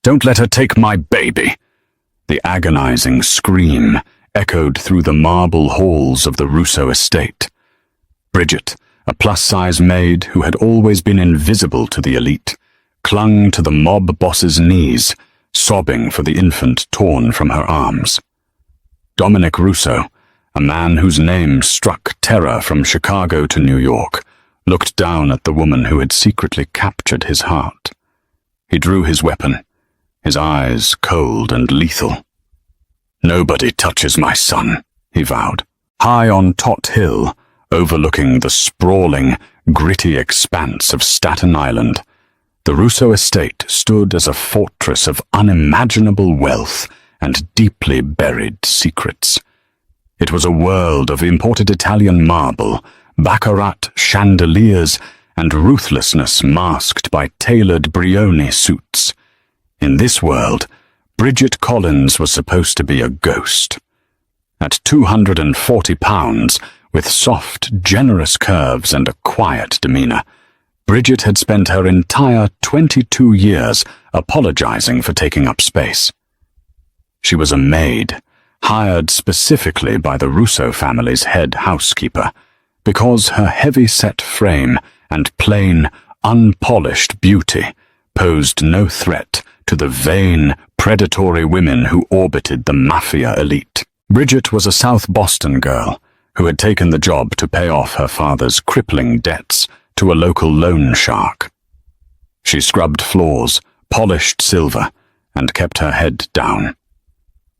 Don't let her take my baby!" The agonizing scream echoed through the marble halls of the Russo estate. Bridget, a plus-size maid who had always been invisible to the elite, clung to the mob boss's knees, sobbing for the infant torn from her arms. Dominic Russo, a man whose name struck terror from Chicago to New York, looked down at the woman who had secretly captured his heart. He drew his weapon, his eyes cold and lethal. "Nobody touches my son," he vowed. High on Tot Hill, overlooking the sprawling, gritty expanse of Staten Island, the Russo estate stood as a fortress of unimaginable wealth and deeply buried secrets. It was a world of imported Italian marble, baccarat chandeliers, and ruthlessness masked by tailored Brioni suits. In this world, Bridget Collins was supposed to be a ghost. At 240 pounds, with soft, generous curves and a quiet demeanor, Bridget had spent her entire 22 years apologizing for taking up space. She was a maid, hired specifically by the Russo family's head housekeeper, because her heavy-set frame and plain, unpolished beauty posed no threat to the vain, predatory women who orbited the Mafia elite. Bridget was a South Boston girl who had taken the job to pay off her father's crippling debts to a local loan shark. She scrubbed floors, polished silver, and kept her head down.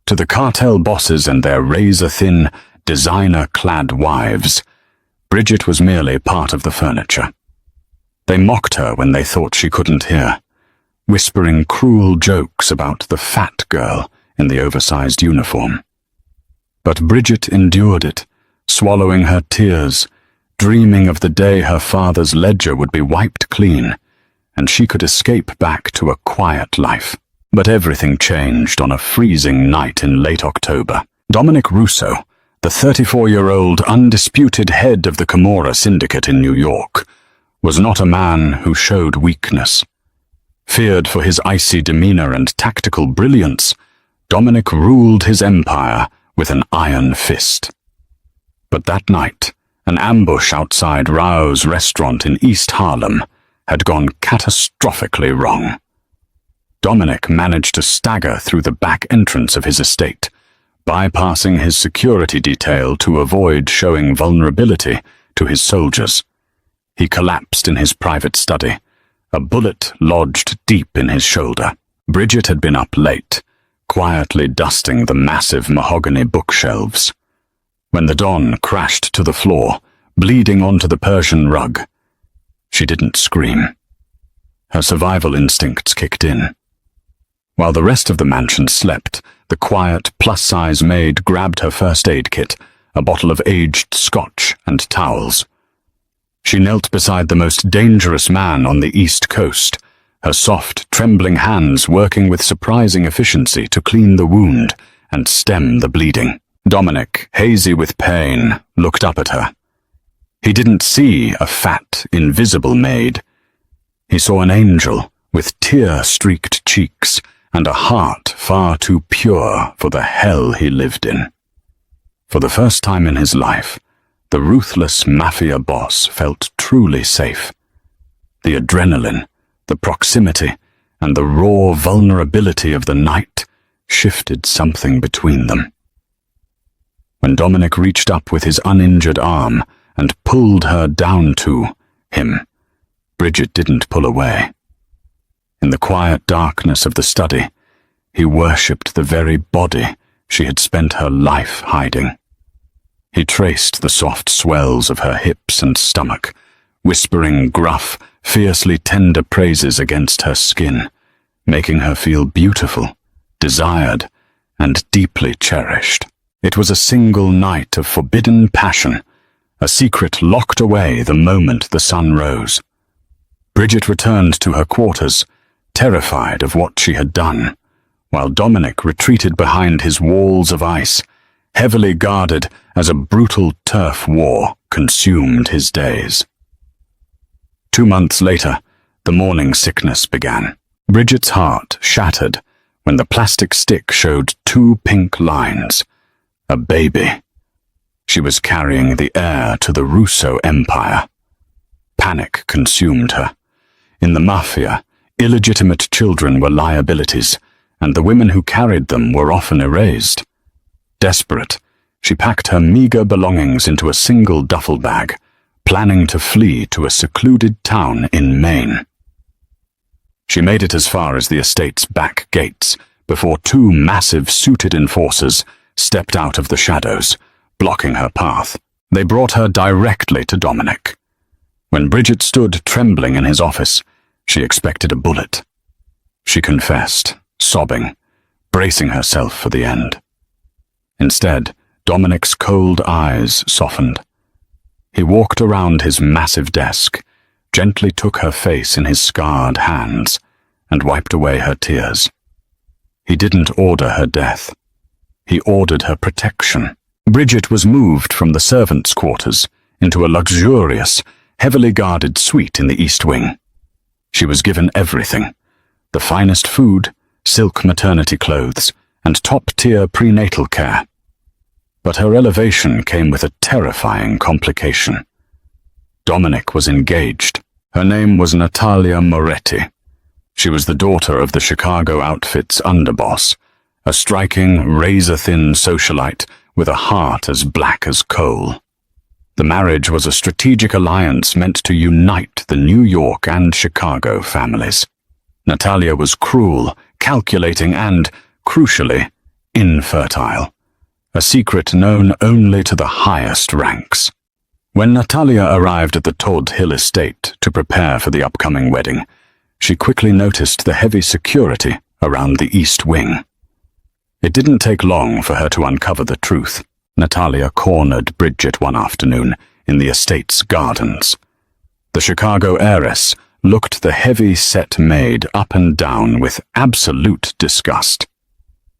To the cartel bosses and their razor-thin, designer-clad wives, Bridget was merely part of the furniture. They mocked her when they thought she couldn't hear, whispering cruel jokes about the fat girl in the oversized uniform. But Bridget endured it, swallowing her tears, dreaming of the day her father's ledger would be wiped clean, and she could escape back to a quiet life. But everything changed on a freezing night in late October. Dominic Russo, the 34-year-old undisputed head of the Camorra syndicate in New York, was not a man who showed weakness. Feared for his icy demeanor and tactical brilliance, Dominic ruled his empire with an iron fist. But that night, an ambush outside Rao's restaurant in East Harlem had gone catastrophically wrong. Dominic managed to stagger through the back entrance of his estate, bypassing his security detail to avoid showing vulnerability to his soldiers. He collapsed in his private study, a bullet lodged deep in his shoulder. Bridget had been up late, quietly dusting the massive mahogany bookshelves. When the Don crashed to the floor, bleeding onto the Persian rug, she didn't scream. Her survival instincts kicked in. While the rest of the mansion slept, the quiet, plus-size maid grabbed her first aid kit, a bottle of aged scotch and towels. She knelt beside the most dangerous man on the East Coast, her soft, trembling hands working with surprising efficiency to clean the wound and stem the bleeding. Dominic, hazy with pain, looked up at her. He didn't see a fat, invisible maid. He saw an angel with tear-streaked cheeks and a heart far too pure for the hell he lived in. For the first time in his life, the ruthless Mafia boss felt truly safe. The adrenaline, the proximity, and the raw vulnerability of the night shifted something between them. When Dominic reached up with his uninjured arm and pulled her down to him, Bridget didn't pull away. In the quiet darkness of the study, he worshipped the very body she had spent her life hiding. He traced the soft swells of her hips and stomach, whispering gruff, fiercely tender praises against her skin, making her feel beautiful, desired, and deeply cherished. It was a single night of forbidden passion, a secret locked away the moment the sun rose. Bridget returned to her quarters, terrified of what she had done, while Dominic retreated behind his walls of ice, heavily guarded as a brutal turf war consumed his days. 2 months later, the morning sickness began. Bridget's heart shattered when the plastic stick showed 2 pink lines. A baby. She was carrying the heir to the Russo Empire. Panic consumed her. In the Mafia, illegitimate children were liabilities, and the women who carried them were often erased. Desperate, she packed her meager belongings into a single duffel bag, planning to flee to a secluded town in Maine. She made it as far as the estate's back gates before 2 massive suited enforcers stepped out of the shadows, blocking her path. They brought her directly to Dominic. When Bridget stood trembling in his office, she expected a bullet. She confessed, sobbing, bracing herself for the end. Instead, Dominic's cold eyes softened. He walked around his massive desk, gently took her face in his scarred hands, and wiped away her tears. He didn't order her death. He ordered her protection. Bridget was moved from the servants' quarters into a luxurious, heavily guarded suite in the East Wing. She was given everything: the finest food, silk maternity clothes, and top-tier prenatal care. But her elevation came with a terrifying complication. Dominic was engaged. Her name was Natalia Moretti. She was the daughter of the Chicago outfit's underboss, a striking, razor-thin socialite with a heart as black as coal. The marriage was a strategic alliance meant to unite the New York and Chicago families. Natalia was cruel, calculating, and, crucially, infertile, a secret known only to the highest ranks. When Natalia arrived at the Todd Hill estate to prepare for the upcoming wedding, she quickly noticed the heavy security around the East Wing. It didn't take long for her to uncover the truth. Natalia cornered Bridget one afternoon in the estate's gardens. The Chicago heiress looked the heavy-set maid up and down with absolute disgust.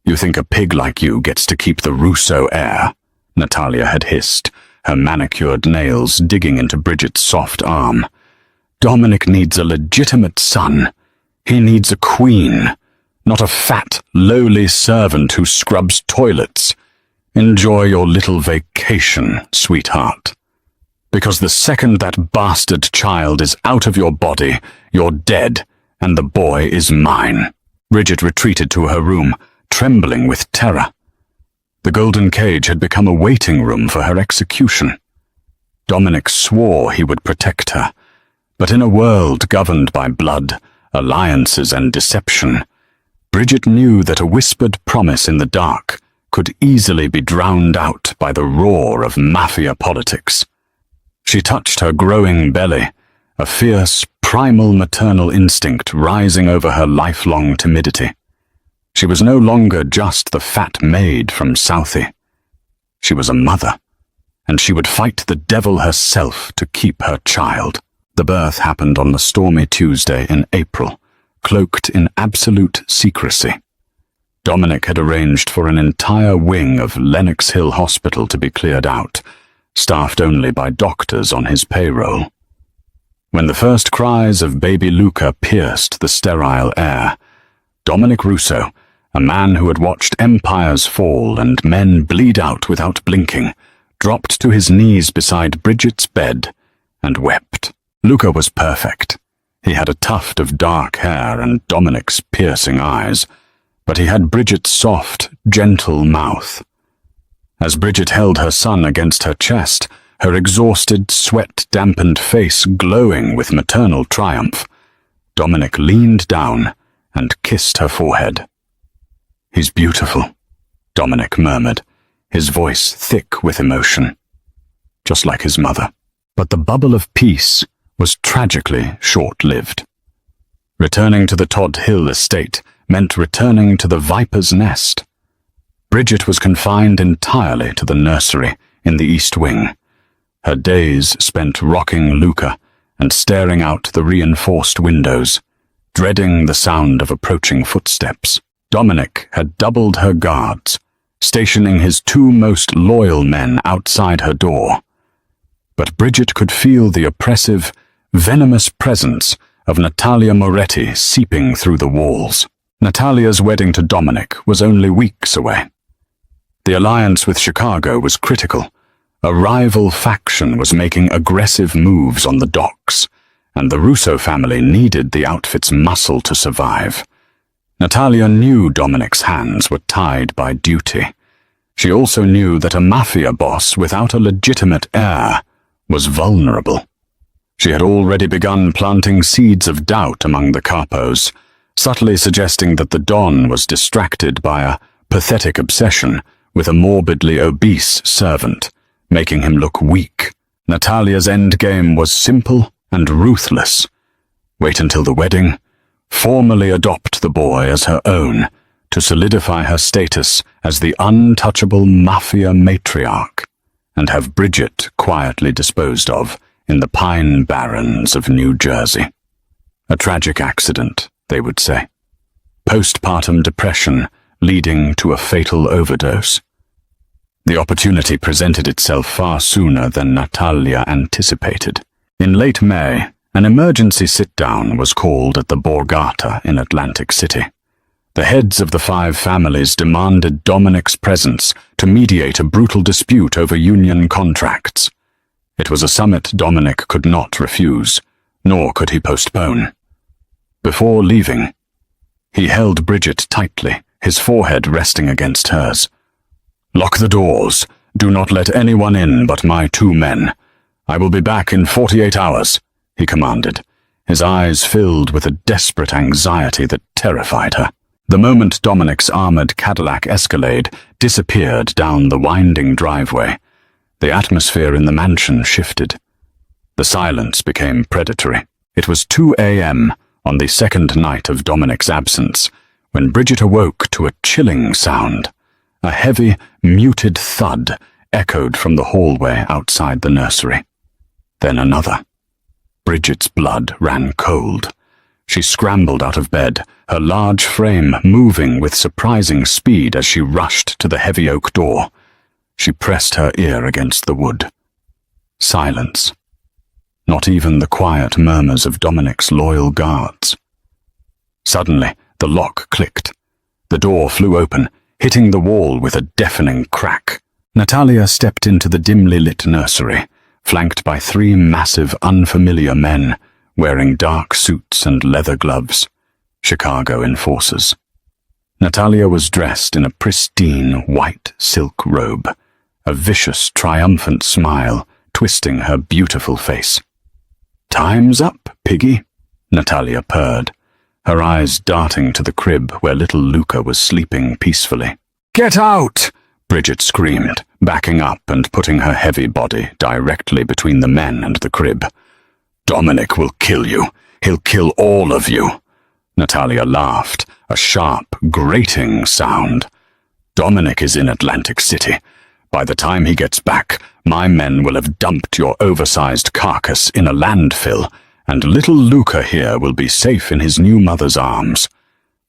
"You think a pig like you gets to keep the Russo heir?" Natalia had hissed, her manicured nails digging into Bridget's soft arm. "Dominic needs a legitimate son. He needs a queen, not a fat, lowly servant who scrubs toilets. Enjoy your little vacation, sweetheart. Because the second that bastard child is out of your body, you're dead, and the boy is mine." Bridget retreated to her room, trembling with terror. The golden cage had become a waiting room for her execution. Dominic swore he would protect her, but in a world governed by blood, alliances, and deception, Bridget knew that a whispered promise in the dark could easily be drowned out by the roar of Mafia politics. She touched her growing belly, a fierce, primal maternal instinct rising over her lifelong timidity. She was no longer just the fat maid from Southie. She was a mother, and she would fight the devil herself to keep her child. The birth happened on the stormy Tuesday in April, cloaked in absolute secrecy. Dominic had arranged for an entire wing of Lenox Hill Hospital to be cleared out, staffed only by doctors on his payroll. When the first cries of baby Luca pierced the sterile air, Dominic Russo, a man who had watched empires fall and men bleed out without blinking, dropped to his knees beside Bridget's bed and wept. Luca was perfect. He had a tuft of dark hair and Dominic's piercing eyes, but he had Bridget's soft, gentle mouth. As Bridget held her son against her chest, her exhausted, sweat-dampened face glowing with maternal triumph, Dominic leaned down and kissed her forehead. "He's beautiful," Dominic murmured, his voice thick with emotion, just like his mother. But the bubble of peace was tragically short-lived. Returning to the Todd Hill estate meant returning to the viper's nest. Bridget was confined entirely to the nursery in the East Wing, her days spent rocking Luca and staring out the reinforced windows, dreading the sound of approaching footsteps. Dominic had doubled her guards, stationing his 2 most loyal men outside her door. But Bridget could feel the oppressive, venomous presence of Natalia Moretti seeping through the walls. Natalia's wedding to Dominic was only weeks away. The alliance with Chicago was critical. A rival faction was making aggressive moves on the docks, and the Russo family needed the outfit's muscle to survive. Natalia knew Dominic's hands were tied by duty. She also knew that a Mafia boss without a legitimate heir was vulnerable. She had already begun planting seeds of doubt among the capos, subtly suggesting that the Don was distracted by a pathetic obsession with a morbidly obese servant, making him look weak. Natalia's endgame was simple and ruthless. Wait until the wedding, formally adopt the boy as her own, to solidify her status as the untouchable Mafia matriarch, and have Bridget quietly disposed of in the Pine Barrens of New Jersey. A tragic accident, they would say. Postpartum depression leading to a fatal overdose. The opportunity presented itself far sooner than Natalia anticipated. In late May, an emergency sit-down was called at the Borgata in Atlantic City. The heads of the 5 families demanded Dominic's presence to mediate a brutal dispute over union contracts. It was a summit Dominic could not refuse, nor could he postpone. Before leaving, he held Bridget tightly, his forehead resting against hers. "Lock the doors. Do not let anyone in but my 2 men. I will be back in 48 hours, he commanded, his eyes filled with a desperate anxiety that terrified her. The moment Dominic's armored Cadillac Escalade disappeared down the winding driveway, the atmosphere in the mansion shifted. The silence became predatory. It was 2 a.m. on the second night of Dominic's absence when Bridget awoke to a chilling sound. A heavy, muted thud echoed from the hallway outside the nursery. Then another. Bridget's blood ran cold. She scrambled out of bed, her large frame moving with surprising speed as she rushed to the heavy oak door. She pressed her ear against the wood. Silence. Not even the quiet murmurs of Dominic's loyal guards. Suddenly, the lock clicked. The door flew open, hitting the wall with a deafening crack. Natalia stepped into the dimly lit nursery, flanked by 3 massive, unfamiliar men, wearing dark suits and leather gloves, Chicago enforcers. Natalia was dressed in a pristine white silk robe, a vicious, triumphant smile twisting her beautiful face. "Time's up, piggy," Natalia purred, her eyes darting to the crib where little Luca was sleeping peacefully. "Get out!" Bridget screamed, backing up and putting her heavy body directly between the men and the crib. "Dominic will kill you. He'll kill all of you." Natalia laughed, a sharp, grating sound. "Dominic is in Atlantic City. By the time he gets back, my men will have dumped your oversized carcass in a landfill, and little Luca here will be safe in his new mother's arms.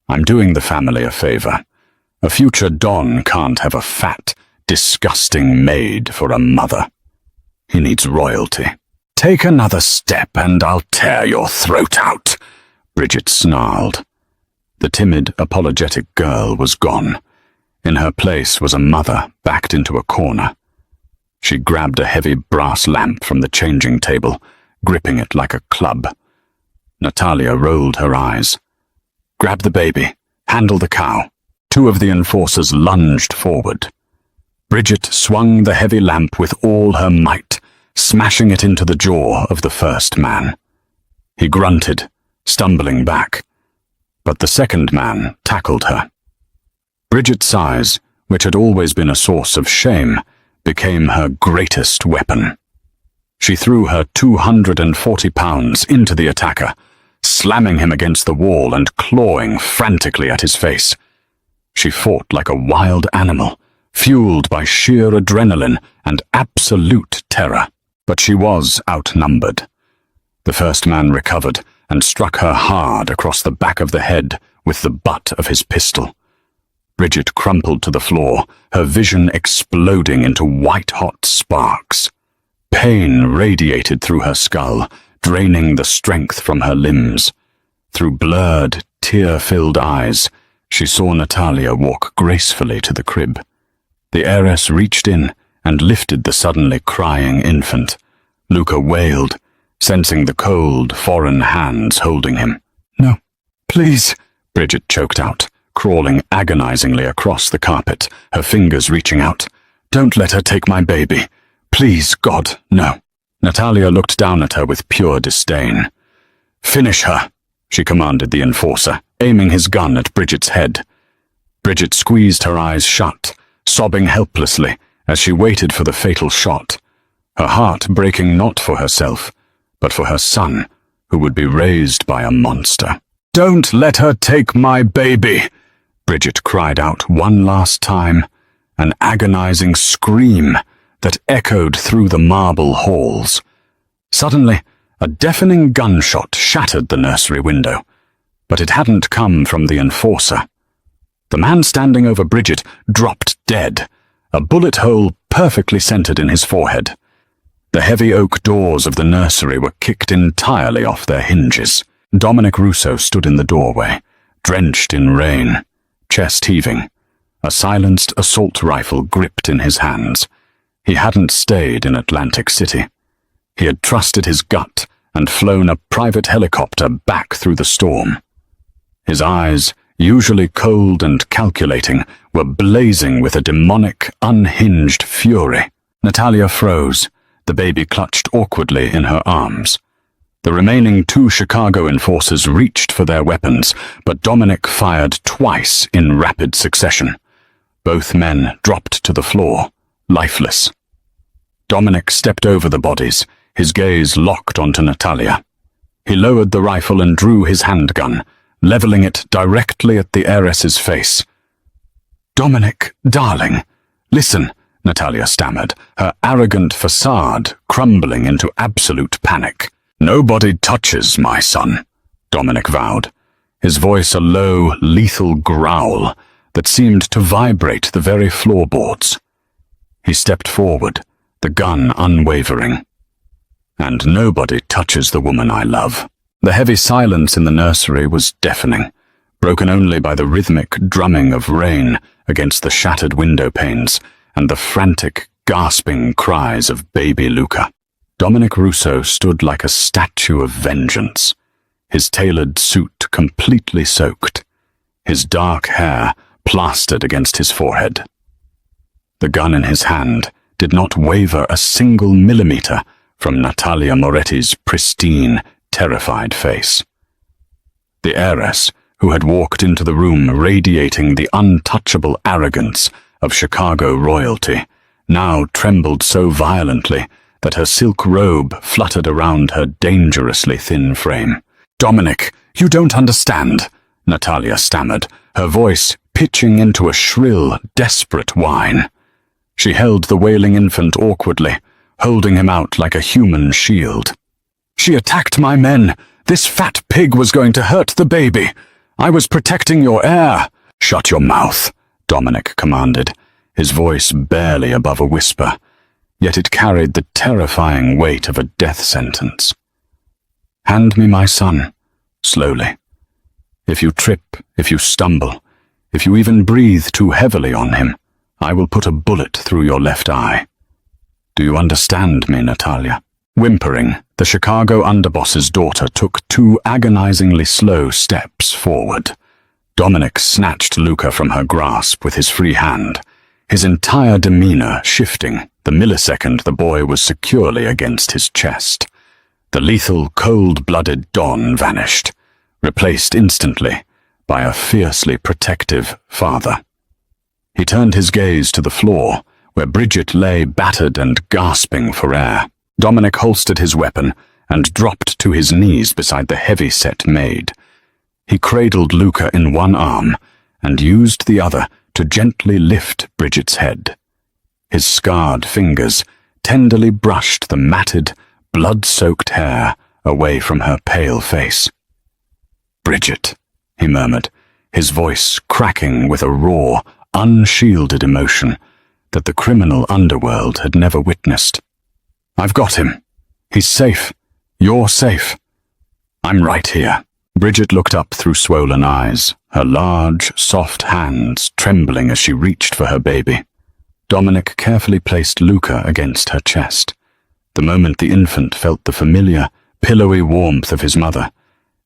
I'm doing the family a favor. A future Don can't have a fat, disgusting maid for a mother. He needs royalty. Take another step and I'll tear your throat out," Bridget snarled. The timid, apologetic girl was gone. In her place was a mother backed into a corner. She grabbed a heavy brass lamp from the changing table, gripping it like a club. Natalia rolled her eyes. "Grab the baby. Handle the cow." 2 of the enforcers lunged forward. Bridget swung the heavy lamp with all her might, smashing it into the jaw of the first man. He grunted, stumbling back, but the second man tackled her. Bridget's size, which had always been a source of shame, became her greatest weapon. She threw her 240 pounds into the attacker, slamming him against the wall and clawing frantically at his face. She fought like a wild animal, fueled by sheer adrenaline and absolute terror. But she was outnumbered. The first man recovered and struck her hard across the back of the head with the butt of his pistol. Bridget crumpled to the floor, her vision exploding into white-hot sparks. Pain radiated through her skull, draining the strength from her limbs. Through blurred, tear-filled eyes, she saw Natalia walk gracefully to the crib. The heiress reached in and lifted the suddenly crying infant. Luca wailed, sensing the cold, foreign hands holding him. "No, please," Bridget choked out, crawling agonizingly across the carpet, her fingers reaching out. "Don't let her take my baby. Please, God, no." Natalia looked down at her with pure disdain. "Finish her," she commanded the enforcer, aiming his gun at Bridget's head. Bridget squeezed her eyes shut, sobbing helplessly as she waited for the fatal shot, her heart breaking not for herself, but for her son, who would be raised by a monster. "Don't let her take my baby," Bridget cried out one last time, an agonizing scream that echoed through the marble halls. Suddenly, a deafening gunshot shattered the nursery window, but it hadn't come from the enforcer. The man standing over Bridget dropped dead, a bullet hole perfectly centered in his forehead. The heavy oak doors of the nursery were kicked entirely off their hinges. Dominic Russo stood in the doorway, drenched in rain, chest heaving, a silenced assault rifle gripped in his hands. He hadn't stayed in Atlantic City. He had trusted his gut and flown a private helicopter back through the storm. His eyes, usually cold and calculating, were blazing with a demonic, unhinged fury. Natalia froze, the baby clutched awkwardly in her arms. The remaining 2 Chicago enforcers reached for their weapons, but Dominic fired twice in rapid succession. Both men dropped to the floor, lifeless. Dominic stepped over the bodies, his gaze locked onto Natalia. He lowered the rifle and drew his handgun, leveling it directly at the heiress's face. "Dominic, darling, listen," Natalia stammered, her arrogant facade crumbling into absolute panic. "Nobody touches my son," Dominic vowed, his voice a low, lethal growl that seemed to vibrate the very floorboards. He stepped forward, the gun unwavering. "And nobody touches the woman I love." The heavy silence in the nursery was deafening, broken only by the rhythmic drumming of rain against the shattered window panes and the frantic, gasping cries of baby Luca. Dominic Russo stood like a statue of vengeance, his tailored suit completely soaked, his dark hair plastered against his forehead. The gun in his hand did not waver a single millimeter from Natalia Moretti's pristine, terrified face. The heiress, who had walked into the room radiating the untouchable arrogance of Chicago royalty, now trembled so violently that her silk robe fluttered around her dangerously thin frame. "Dominic, you don't understand," Natalia stammered, her voice pitching into a shrill, desperate whine. She held the wailing infant awkwardly, holding him out like a human shield. "She attacked my men. This fat pig was going to hurt the baby. I was protecting your heir." "Shut your mouth," Dominic commanded, his voice barely above a whisper, yet it carried the terrifying weight of a death sentence. "Hand me my son, slowly. If you trip, if you stumble, if you even breathe too heavily on him, I will put a bullet through your left eye. Do you understand me, Natalia?" Whimpering, the Chicago underboss's daughter took 2 agonizingly slow steps forward. Dominic snatched Luca from her grasp with his free hand, his entire demeanor shifting the millisecond the boy was securely against his chest. The lethal, cold-blooded Don vanished, replaced instantly by a fiercely protective father. He turned his gaze to the floor, where Bridget lay battered and gasping for air. Dominic holstered his weapon and dropped to his knees beside the heavy-set maid. He cradled Luca in one arm and used the other to gently lift Bridget's head. His scarred fingers tenderly brushed the matted, blood-soaked hair away from her pale face. "Bridget," he murmured, his voice cracking with a raw, unshielded emotion that the criminal underworld had never witnessed. "I've got him. He's safe. You're safe. I'm right here. Bridget looked up through swollen eyes, her large, soft hands trembling as she reached for her baby. Dominic carefully placed Luca against her chest. The moment the infant felt the familiar, pillowy warmth of his mother,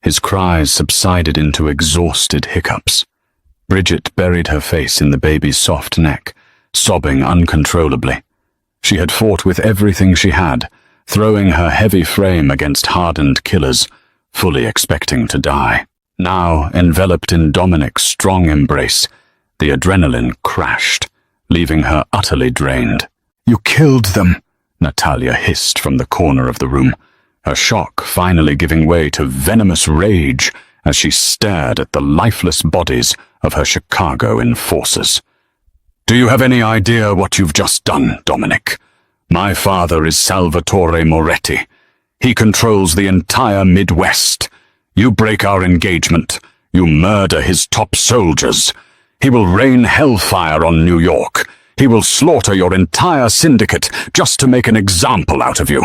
his cries subsided into exhausted hiccups. Bridget buried her face in the baby's soft neck, sobbing uncontrollably. She had fought with everything she had, throwing her heavy frame against hardened killers, fully expecting to die. Now, enveloped in Dominic's strong embrace, the adrenaline crashed, leaving her utterly drained. "You killed them," Natalia hissed from the corner of the room, her shock finally giving way to venomous rage as she stared at the lifeless bodies of her Chicago enforcers. "Do you have any idea what you've just done, Dominic? My father is Salvatore Moretti. He controls the entire Midwest. You break our engagement. You murder his top soldiers. He will rain hellfire on New York. He will slaughter your entire syndicate just to make an example out of you.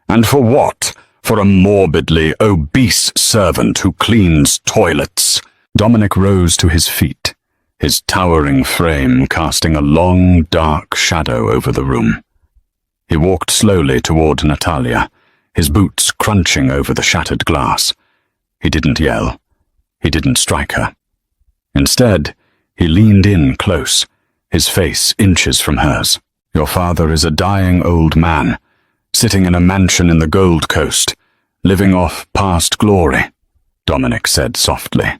And for what? For a morbidly obese servant who cleans toilets." Dominic rose to his feet, his towering frame casting a long, dark shadow over the room. He walked slowly toward Natalia, his boots crunching over the shattered glass. He didn't yell. He didn't strike her. Instead, he leaned in close, his face inches from hers. "Your father is a dying old man, sitting in a mansion in the Gold Coast, living off past glory," Dominic said softly.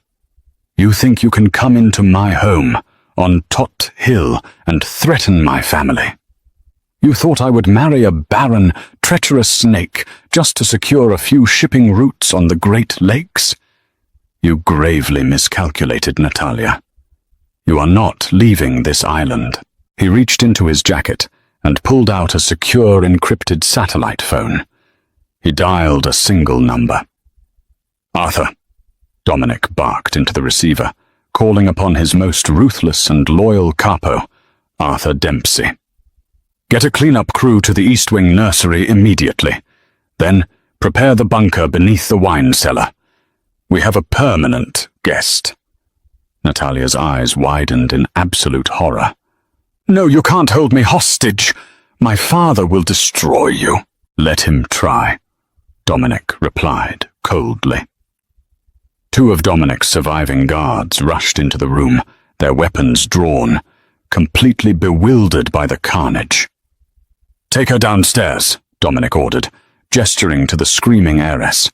"You think you can come into my home, on Tot Hill, and threaten my family? You thought I would marry a barren, treacherous snake just to secure a few shipping routes on the Great Lakes? You gravely miscalculated, Natalia. You are not leaving this island." He reached into his jacket and pulled out a secure encrypted satellite phone. He dialed a single number. "Arthur," Dominic barked into the receiver, calling upon his most ruthless and loyal capo, Arthur Dempsey. "Get a cleanup crew to the East Wing nursery immediately. Then prepare the bunker beneath the wine cellar. We have a permanent guest." Natalia's eyes widened in absolute horror. "No, you can't hold me hostage. My father will destroy you." "Let him try," Dominic replied coldly. Two of Dominic's surviving guards rushed into the room, their weapons drawn, completely bewildered by the carnage. "Take her downstairs," Dominic ordered, gesturing to the screaming heiress.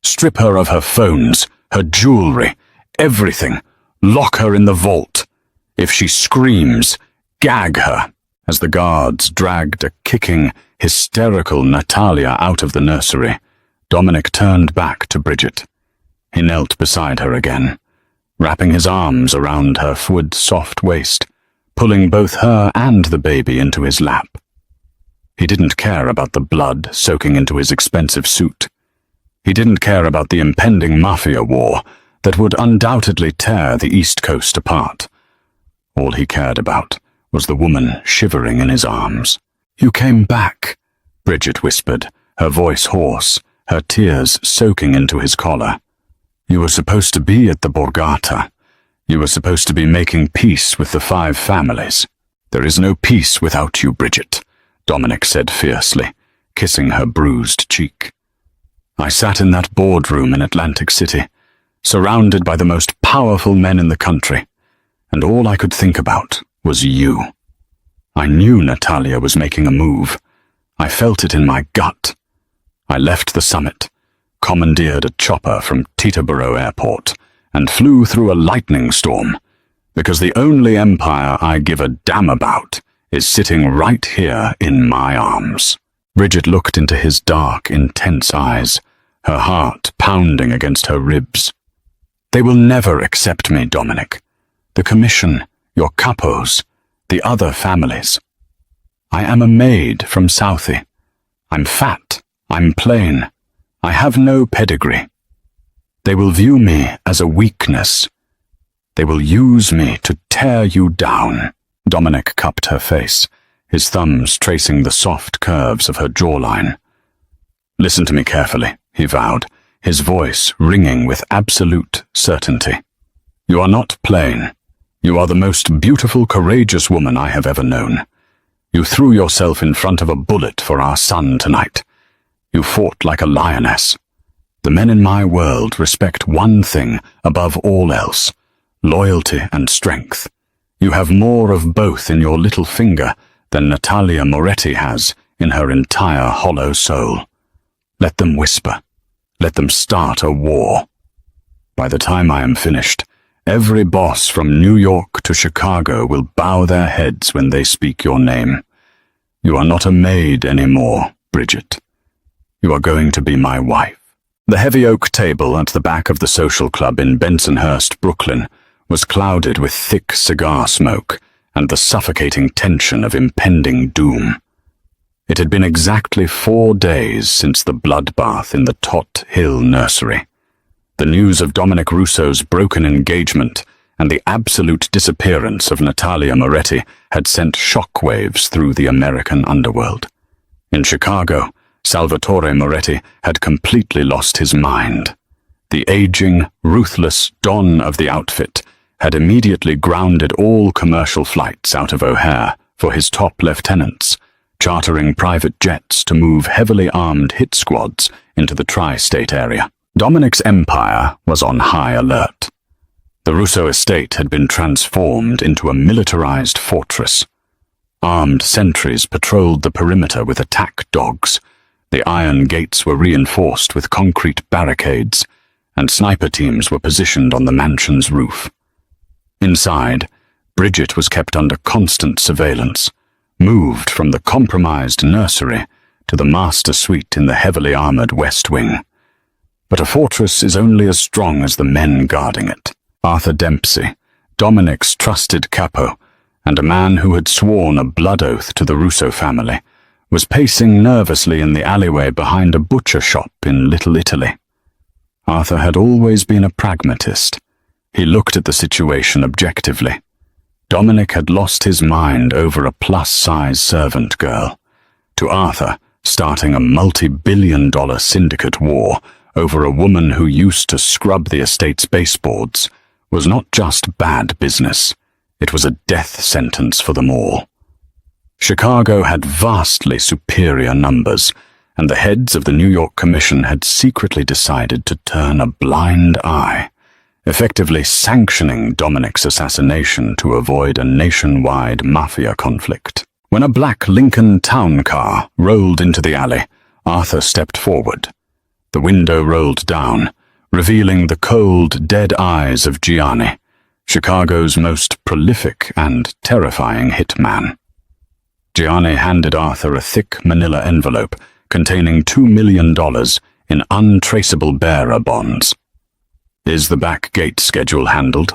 "Strip her of her phones, her jewelry, everything. Lock her in the vault. If she screams, gag her." As the guards dragged a kicking, hysterical Natalia out of the nursery, Dominic turned back to Bridget. He knelt beside her again, wrapping his arms around her fluid, soft waist, pulling both her and the baby into his lap. He didn't care about the blood soaking into his expensive suit. He didn't care about the impending Mafia war that would undoubtedly tear the East Coast apart. All he cared about was the woman shivering in his arms. "You came back," Bridget whispered, her voice hoarse, her tears soaking into his collar. "You were supposed to be at the Borgata. You were supposed to be making peace with the 5 families." "There is no peace without you, Bridget," Dominic said fiercely, kissing her bruised cheek. "I sat in that boardroom in Atlantic City, surrounded by the most powerful men in the country, and all I could think about was you. I knew Natalia was making a move. I felt it in my gut. I left the summit, commandeered a chopper from Teterboro Airport, and flew through a lightning storm, because the only empire I give a damn about is sitting right here in my arms." Bridget looked into his dark, intense eyes, her heart pounding against her ribs. "They will never accept me, Dominic. The Commission, your capos, the other families. I am a maid from Southie. I'm fat, I'm plain, I have no pedigree. They will view me as a weakness. They will use me to tear you down." Dominic cupped her face, his thumbs tracing the soft curves of her jawline. "Listen to me carefully," he vowed, his voice ringing with absolute certainty. "You are not plain. You are the most beautiful, courageous woman I have ever known. You threw yourself in front of a bullet for our son tonight. You fought like a lioness. The men in my world respect one thing above all else: loyalty and strength. You have more of both in your little finger than Natalia Moretti has in her entire hollow soul. Let them whisper. Let them start a war. By the time I am finished, every boss from New York to Chicago will bow their heads when they speak your name. You are not a maid anymore, Bridget. You are going to be my wife." The heavy oak table at the back of the social club in Bensonhurst, Brooklyn, was clouded with thick cigar smoke and the suffocating tension of impending doom. It had been exactly 4 days since the bloodbath in the Tot Hill nursery. The news of Dominic Russo's broken engagement and the absolute disappearance of Natalia Moretti had sent shockwaves through the American underworld. In Chicago, Salvatore Moretti had completely lost his mind. The aging, ruthless don of the outfit had immediately grounded all commercial flights out of O'Hare for his top lieutenants, chartering private jets to move heavily armed hit squads into the tri-state area. Dominic's empire was on high alert. The Russo estate had been transformed into a militarized fortress. Armed sentries patrolled the perimeter with attack dogs. The iron gates were reinforced with concrete barricades, and sniper teams were positioned on the mansion's roof. Inside, Bridget was kept under constant surveillance, moved from the compromised nursery to the master suite in the heavily armored West Wing. But a fortress is only as strong as the men guarding it. Arthur Dempsey, Dominic's trusted capo, and a man who had sworn a blood oath to the Russo family, was pacing nervously in the alleyway behind a butcher shop in Little Italy. Arthur had always been a pragmatist. He looked at the situation objectively. Dominic had lost his mind over a plus-size servant girl. To Arthur, starting a multi-billion-dollar syndicate war over a woman who used to scrub the estate's baseboards was not just bad business. It was a death sentence for them all. Chicago had vastly superior numbers, and the heads of the New York Commission had secretly decided to turn a blind eye, effectively sanctioning Dominic's assassination to avoid a nationwide mafia conflict. When a black Lincoln town car rolled into the alley, Arthur stepped forward. The window rolled down, revealing the cold, dead eyes of Gianni, Chicago's most prolific and terrifying hitman. Gianni handed Arthur a thick manila envelope containing $2 million in untraceable bearer bonds. "Is the back gate schedule handled?"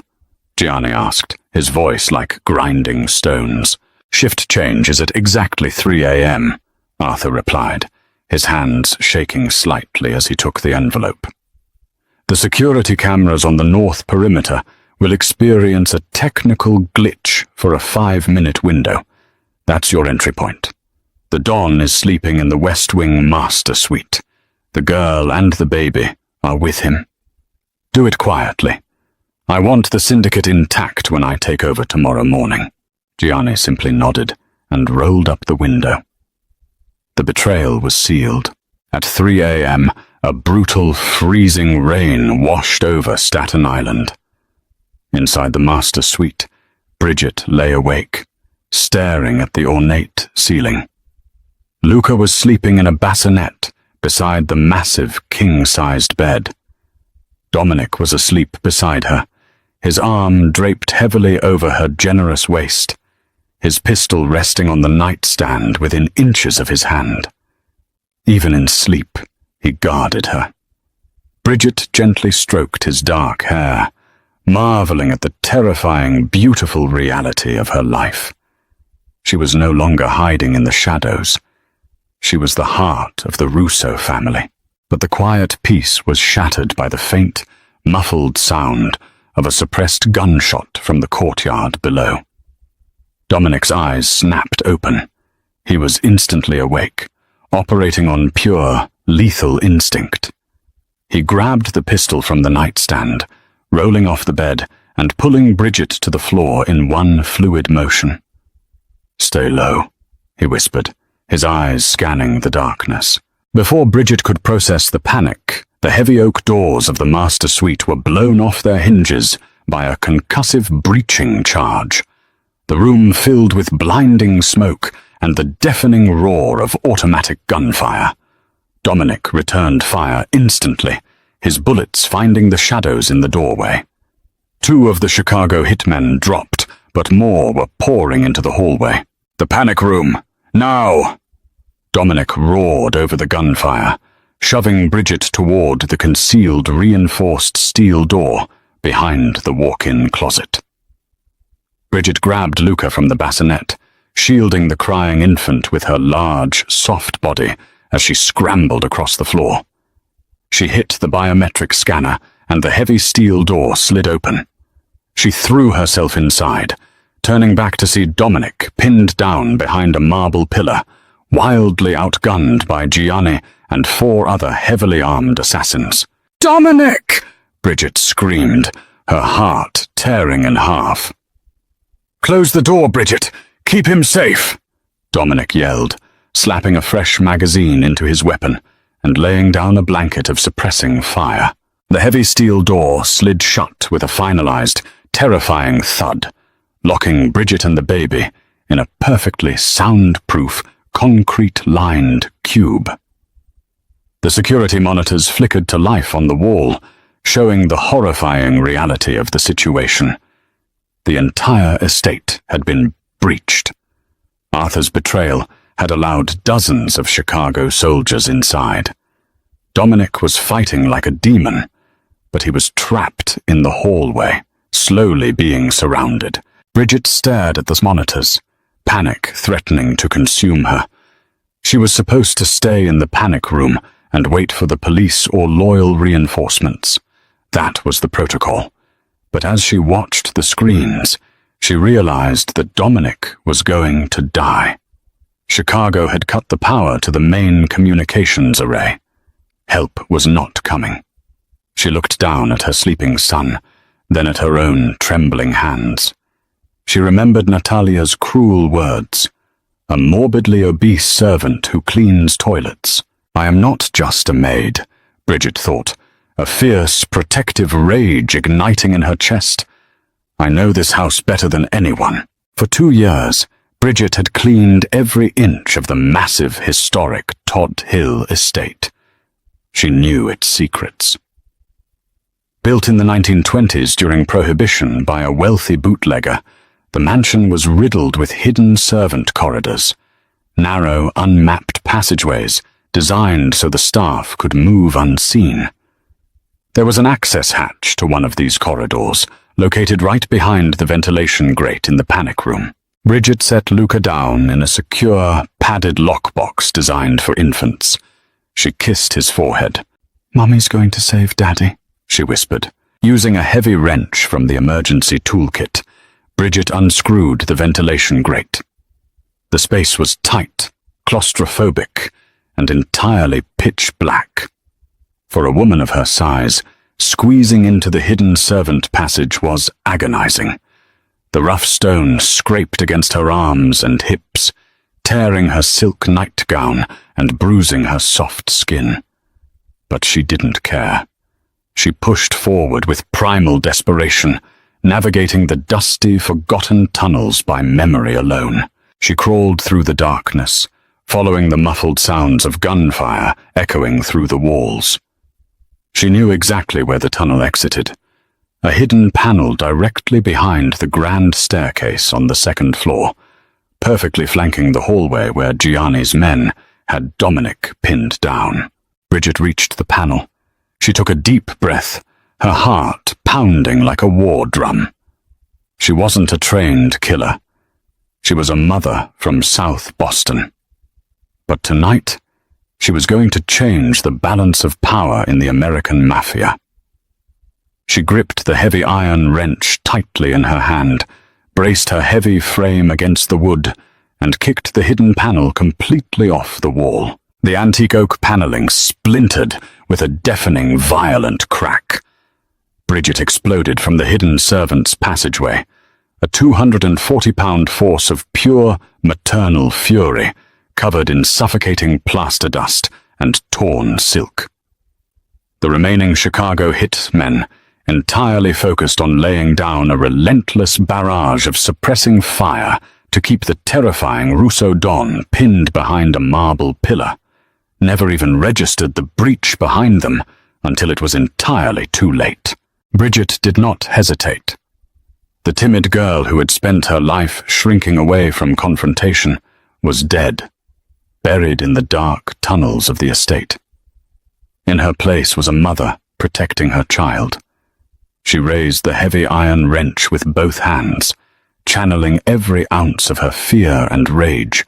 Gianni asked, his voice like grinding stones. "Shift change is at exactly 3 a.m., Arthur replied, his hands shaking slightly as he took the envelope. "The security cameras on the north perimeter will experience a technical glitch for a 5-minute window. That's your entry point. The Don is sleeping in the West Wing master suite. The girl and the baby are with him. Do it quietly. I want the syndicate intact when I take over tomorrow morning." Gianni simply nodded and rolled up the window. The betrayal was sealed. At 3 a.m., a brutal, freezing rain washed over Staten Island. Inside the master suite, Bridget lay awake, staring at the ornate ceiling. Luca was sleeping in a bassinet beside the massive king-sized bed. Dominic was asleep beside her, his arm draped heavily over her generous waist, his pistol resting on the nightstand within inches of his hand. Even in sleep, he guarded her. Bridget gently stroked his dark hair, marveling at the terrifying, beautiful reality of her life. She was no longer hiding in the shadows. She was the heart of the Russo family. But the quiet peace was shattered by the faint, muffled sound of a suppressed gunshot from the courtyard below. Dominic's eyes snapped open. He was instantly awake, operating on pure, lethal instinct. He grabbed the pistol from the nightstand, rolling off the bed and pulling Bridget to the floor in one fluid motion. "Stay low," he whispered, his eyes scanning the darkness. Before Bridget could process the panic, the heavy oak doors of the master suite were blown off their hinges by a concussive breaching charge. The room filled with blinding smoke and the deafening roar of automatic gunfire. Dominic returned fire instantly, his bullets finding the shadows in the doorway. 2 of the Chicago hitmen dropped, but more were pouring into the hallway. "The panic room! Now!" Dominic roared over the gunfire, shoving Bridget toward the concealed reinforced steel door behind the walk-in closet. Bridget grabbed Luca from the bassinet, shielding the crying infant with her large, soft body as she scrambled across the floor. She hit the biometric scanner, and the heavy steel door slid open. She threw herself inside, turning back to see Dominic pinned down behind a marble pillar, wildly outgunned by Gianni and 4 other heavily armed assassins. "Dominic!" Bridget screamed, her heart tearing in half. "Close the door, Bridget! Keep him safe!" Dominic yelled, slapping a fresh magazine into his weapon and laying down a blanket of suppressing fire. The heavy steel door slid shut with a finalized, terrifying thud, locking Bridget and the baby in a perfectly soundproof, concrete-lined cube. The security monitors flickered to life on the wall, showing the horrifying reality of the situation. The entire estate had been breached. Arthur's betrayal had allowed dozens of Chicago soldiers inside. Dominic was fighting like a demon, but he was trapped in the hallway, slowly being surrounded. Bridget stared at the monitors, panic threatening to consume her. She was supposed to stay in the panic room and wait for the police or loyal reinforcements. That was the protocol. But as she watched the screens, she realized that Dominic was going to die. Chicago had cut the power to the main communications array. Help was not coming. She looked down at her sleeping son, then at her own trembling hands. She remembered Natalia's cruel words, "A morbidly obese servant who cleans toilets." "I am not just a maid," Bridget thought, a fierce, protective rage igniting in her chest. "I know this house better than anyone." For 2 years, Bridget had cleaned every inch of the massive, historic Todd Hill estate. She knew its secrets. Built in the 1920s during Prohibition by a wealthy bootlegger, the mansion was riddled with hidden servant corridors, narrow, unmapped passageways designed so the staff could move unseen. There was an access hatch to one of these corridors, located right behind the ventilation grate in the panic room. Bridget set Luca down in a secure, padded lockbox designed for infants. She kissed his forehead. "Mummy's going to save Daddy," she whispered. Using a heavy wrench from the emergency toolkit, Bridget unscrewed the ventilation grate. The space was tight, claustrophobic, and entirely pitch black. For a woman of her size, squeezing into the hidden servant passage was agonizing. The rough stone scraped against her arms and hips, tearing her silk nightgown and bruising her soft skin. But she didn't care. She pushed forward with primal desperation, navigating the dusty, forgotten tunnels by memory alone. She crawled through the darkness, following the muffled sounds of gunfire echoing through the walls. She knew exactly where the tunnel exited, a hidden panel directly behind the grand staircase on the 2nd floor, perfectly flanking the hallway where Gianni's men had Dominic pinned down. Bridget reached the panel. She took a deep breath, her heart pounding like a war drum. She wasn't a trained killer. She was a mother from South Boston. But tonight, she was going to change the balance of power in the American Mafia. She gripped the heavy iron wrench tightly in her hand, braced her heavy frame against the wood, and kicked the hidden panel completely off the wall. The antique oak paneling splintered with a deafening, violent crack. Bridget exploded from the hidden servants' passageway, a 240-pound force of pure maternal fury, covered in suffocating plaster dust and torn silk. The remaining Chicago hitmen, entirely focused on laying down a relentless barrage of suppressing fire to keep the terrifying Russo Don pinned behind a marble pillar, never even registered the breach behind them until it was entirely too late. Bridget did not hesitate. The timid girl who had spent her life shrinking away from confrontation was dead, buried in the dark tunnels of the estate. In her place was a mother protecting her child. She raised the heavy iron wrench with both hands, channeling every ounce of her fear and rage,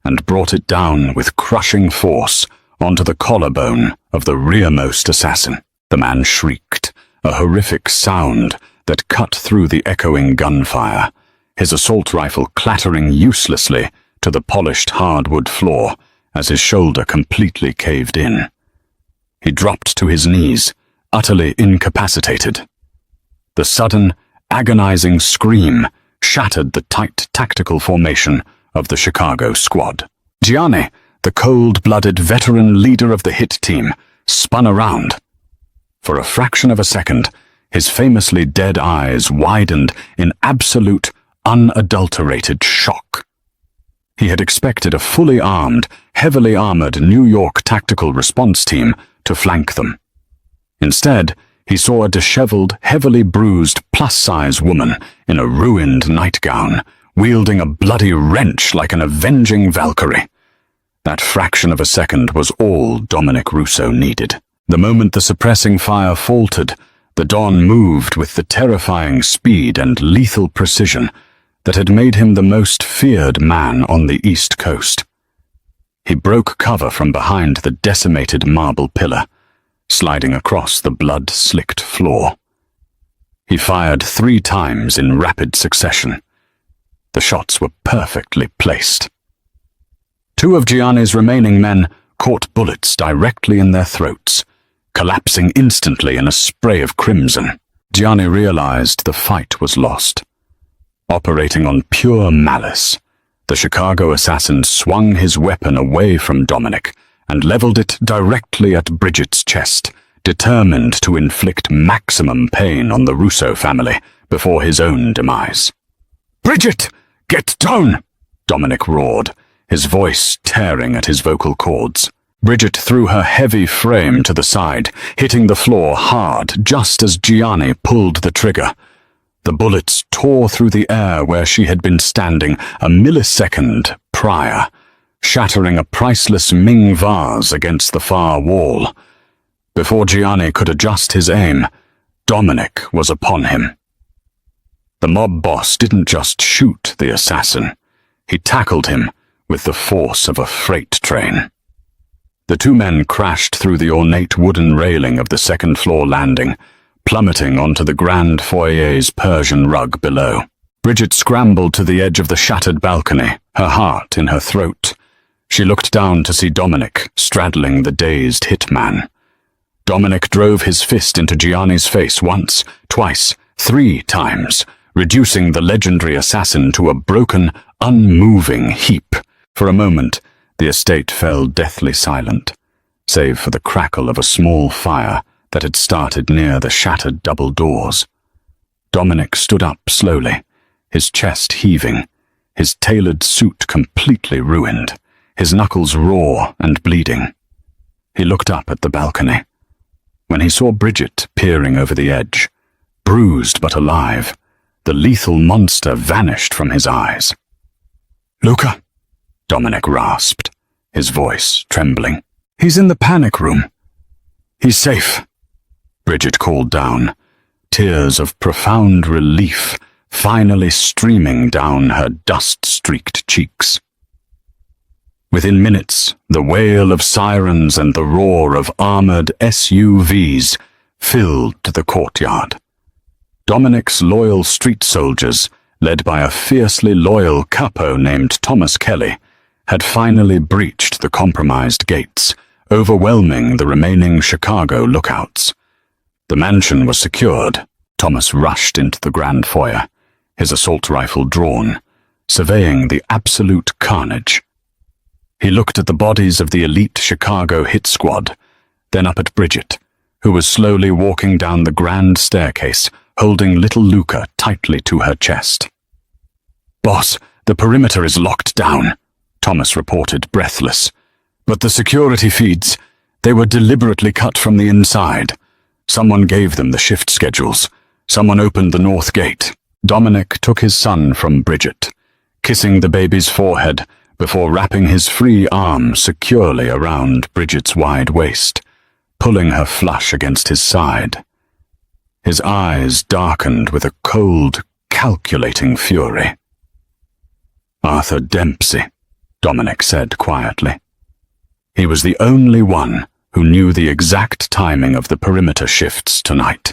and brought it down with crushing force onto the collarbone of the rearmost assassin. The man shrieked, a horrific sound that cut through the echoing gunfire, his assault rifle clattering uselessly to the polished hardwood floor as his shoulder completely caved in. He dropped to his knees, utterly incapacitated. The sudden, agonizing scream shattered the tight tactical formation of the Chicago squad. Gianni, the cold-blooded veteran leader of the hit team, spun around. For a fraction of a second, his famously dead eyes widened in absolute, unadulterated shock. He had expected a fully armed, heavily armored New York tactical response team to flank them. Instead, he saw a disheveled, heavily bruised, plus-size woman in a ruined nightgown, wielding a bloody wrench like an avenging Valkyrie. That fraction of a second was all Dominic Russo needed. The moment the suppressing fire faltered, the Don moved with the terrifying speed and lethal precision that had made him the most feared man on the East Coast. He broke cover from behind the decimated marble pillar, sliding across the blood-slicked floor. He fired 3 times in rapid succession. The shots were perfectly placed. 2 of Gianni's remaining men caught bullets directly in their throats, collapsing instantly in a spray of crimson. Gianni realized the fight was lost. Operating on pure malice, the Chicago assassin swung his weapon away from Dominic and leveled it directly at Bridget's chest, determined to inflict maximum pain on the Russo family before his own demise. "Bridget, get down!" Dominic roared, his voice tearing at his vocal cords. Bridget threw her heavy frame to the side, hitting the floor hard just as Gianni pulled the trigger. The bullets tore through the air where she had been standing a millisecond prior, shattering a priceless Ming vase against the far wall. Before Gianni could adjust his aim, Dominic was upon him. The mob boss didn't just shoot the assassin. He tackled him with the force of a freight train. The 2 men crashed through the ornate wooden railing of the second-floor landing, plummeting onto the grand foyer's Persian rug below. Bridget scrambled to the edge of the shattered balcony, her heart in her throat. She looked down to see Dominic straddling the dazed hitman. Dominic drove his fist into Gianni's face once, twice, 3 times, reducing the legendary assassin to a broken, unmoving heap. For a moment, the estate fell deathly silent, save for the crackle of a small fire that had started near the shattered double doors. Dominic stood up slowly, his chest heaving, his tailored suit completely ruined, his knuckles raw and bleeding. He looked up at the balcony. When he saw Bridget peering over the edge, bruised but alive, the lethal monster vanished from his eyes. "Luca," Dominic rasped, his voice trembling. "He's in the panic room." "He's safe," Bridget called down, tears of profound relief finally streaming down her dust-streaked cheeks. Within minutes, the wail of sirens and the roar of armored SUVs filled the courtyard. Dominic's loyal street soldiers, led by a fiercely loyal capo named Thomas Kelly, had finally breached the compromised gates, overwhelming the remaining Chicago lookouts. The mansion was secured. Thomas rushed into the grand foyer, his assault rifle drawn, surveying the absolute carnage. He looked at the bodies of the elite Chicago hit squad, then up at Bridget, who was slowly walking down the grand staircase, holding little Luca tightly to her chest. "Boss, the perimeter is locked down," Thomas reported, breathless. "But the security feeds, they were deliberately cut from the inside. Someone gave them the shift schedules. Someone opened the north gate." Dominic took his son from Bridget, kissing the baby's forehead before wrapping his free arm securely around Bridget's wide waist, pulling her flush against his side. His eyes darkened with a cold, calculating fury. "Arthur Dempsey," Dominic said quietly. He was the only one who knew the exact timing of the perimeter shifts tonight.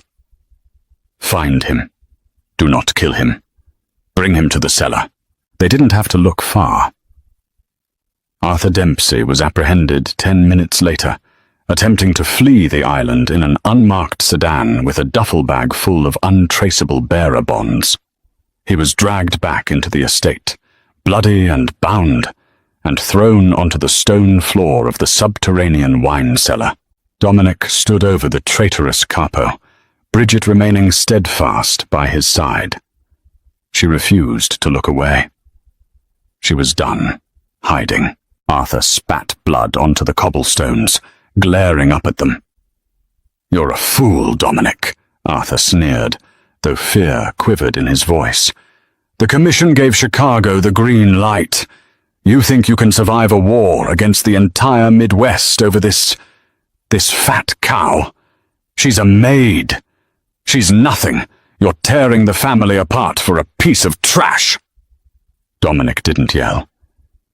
"Find him. Do not kill him. Bring him to the cellar." They didn't have to look far. Arthur Dempsey was apprehended 10 minutes later, attempting to flee the island in an unmarked sedan with a duffel bag full of untraceable bearer bonds. He was dragged back into the estate, bloody and bound, and thrown onto the stone floor of the subterranean wine cellar. Dominic stood over the traitorous capo, Bridget remaining steadfast by his side. She refused to look away. She was done hiding. Arthur spat blood onto the cobblestones, glaring up at them. "You're a fool, Dominic," Arthur sneered, though fear quivered in his voice. "The Commission gave Chicago the green light. You think you can survive a war against the entire Midwest over this fat cow? She's a maid. She's nothing. You're tearing the family apart for a piece of trash." Dominic didn't yell.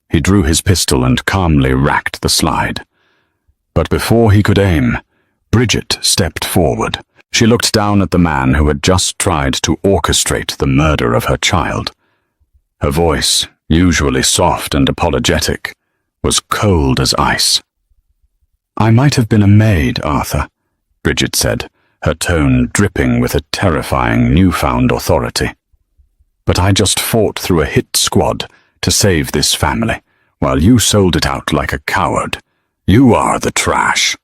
He drew his pistol and calmly racked the slide. But before he could aim, Bridget stepped forward. She looked down at the man who had just tried to orchestrate the murder of her child. Her voice, usually soft and apologetic, was cold as ice. "I might have been a maid, Arthur," Bridget said, her tone dripping with a terrifying newfound authority. "But I just fought through a hit squad to save this family, while you sold it out like a coward. You are the trash."